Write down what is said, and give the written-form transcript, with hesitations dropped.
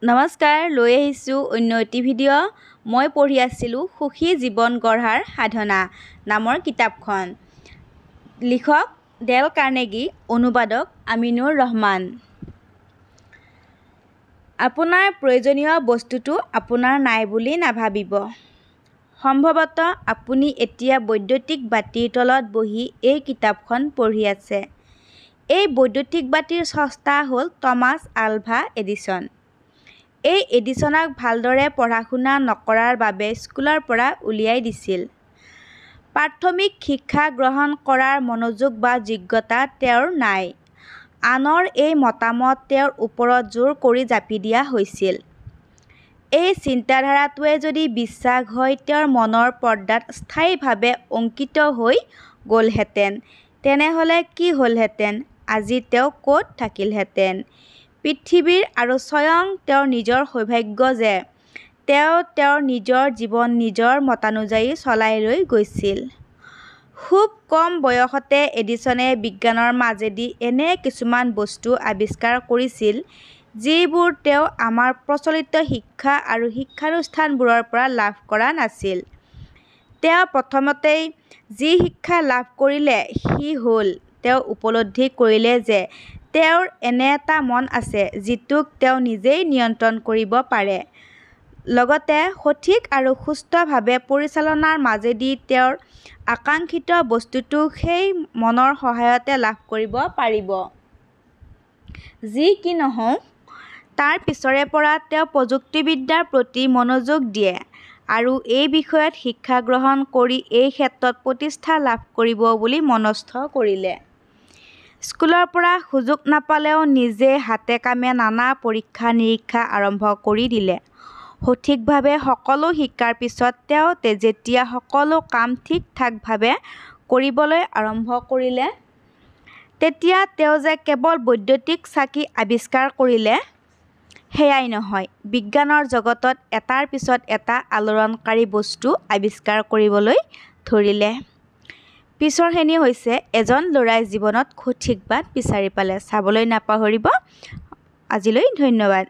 নমস্কাৰ, লৈ আহিছোঁ অন্য এটি ভিডিঅ'। মই পঢ়ি আছিলোঁ সুখী জীৱন গঢ়াৰ সাধনা নামৰ কিতাপখন। লিখক ডেল কাৰ্নেগী, অনুবাদক আমিনুৰ ৰহমান। আপোনাৰ প্ৰয়োজনীয় বস্তুটো আপোনাৰ নাই বুলি নাভাবিব। সম্ভৱতঃ আপুনি এতিয়া বৈদ্যুতিক বাতিৰ তলত বহি এই কিতাপখন পঢ়ি আছে। এই বৈদ্যুতিক বাতিৰ স্ৰষ্টা হ'ল টমাছ আলভা এডিছন। এই এডিছনক ভালদৰে পঢ়া-শুনা নকৰাৰ বাবে স্কুলৰ পৰা উলিয়াই দিছিল। প্ৰাথমিক শিক্ষা গ্ৰহণ কৰাৰ মনোযোগ বা যোগ্যতা তেওঁৰ নাই। আনৰ এই মতামত তেওঁৰ ওপৰত জোৰ কৰি জাপি দিয়া হৈছিল। এই চিন্তাধাৰাটোৱে যদি বিশ্বাস হৈ তেওঁৰ মনৰ পৰ্দাত স্থায়ীভাৱে অংকিত হৈ গ'লহেঁতেন, তেনেহ'লে কি হ'লহেঁতেন? আজি তেওঁ ক'ত থাকিলহেঁতেন? পৃথিৱীৰ আৰু স্বয়ং তেওঁৰ নিজৰ সৌভাগ্য যে তেওঁ তেওঁৰ নিজৰ জীৱন নিজৰ মতানুযায়ী চলাই লৈ গৈছিল। খুব কম বয়সতে এডিছনে বিজ্ঞানৰ মাজেদি এনে কিছুমান বস্তু আৱিষ্কাৰ কৰিছিল, যিবোৰ তেওঁ আমাৰ প্ৰচলিত শিক্ষা আৰু শিক্ষানুষ্ঠানবোৰৰ পৰা লাভ কৰা নাছিল। তেওঁ প্ৰথমতেই যি শিক্ষা লাভ কৰিলে সি হ'ল, তেওঁ উপলব্ধি কৰিলে যে তেওঁৰ এনে এটা মন আছে যিটোক তেওঁ নিজেই নিয়ন্ত্ৰণ কৰিব পাৰে। লগতে সঠিক আৰু সুস্থভাৱে পৰিচালনাৰ মাজেদি তেওঁৰ আকাংক্ষিত বস্তুটো সেই মনৰ সহায়তে লাভ কৰিব পাৰিব। যি কি নহওঁক, তাৰ পিছৰে পৰা তেওঁ প্ৰযুক্তিবিদ্যাৰ প্ৰতি মনোযোগ দিয়ে আৰু এই বিষয়ত শিক্ষা গ্ৰহণ কৰি এই ক্ষেত্ৰত প্ৰতিষ্ঠা লাভ কৰিব বুলি মনস্থ কৰিলে। স্কুলৰ পৰা সুযোগ নাপালেও নিজে হাতে কামে নানা পৰীক্ষা-নিৰীক্ষা আৰম্ভ কৰি দিলে। সঠিকভাৱে সকলো শিকাৰ পিছত তেওঁ যেতিয়া সকলো কাম ঠিক-ঠাকভাৱে কৰিবলৈ আৰম্ভ কৰিলে, তেতিয়া তেওঁ যে কেৱল বৈদ্যুতিক চাকি আৱিষ্কাৰ কৰিলে, সেয়াই নহয়, বিজ্ঞানৰ জগতত এটাৰ পিছত এটা আলোড়নকাৰী বস্তু আৱিষ্কাৰ কৰিবলৈ ধৰিলে। পিছৰখিনি হৈছে এজন ল'ৰাই জীৱনত সঠিক বাট বিচাৰি পালে। চাবলৈ নাপাহৰিব। আজিলৈ ধন্যবাদ।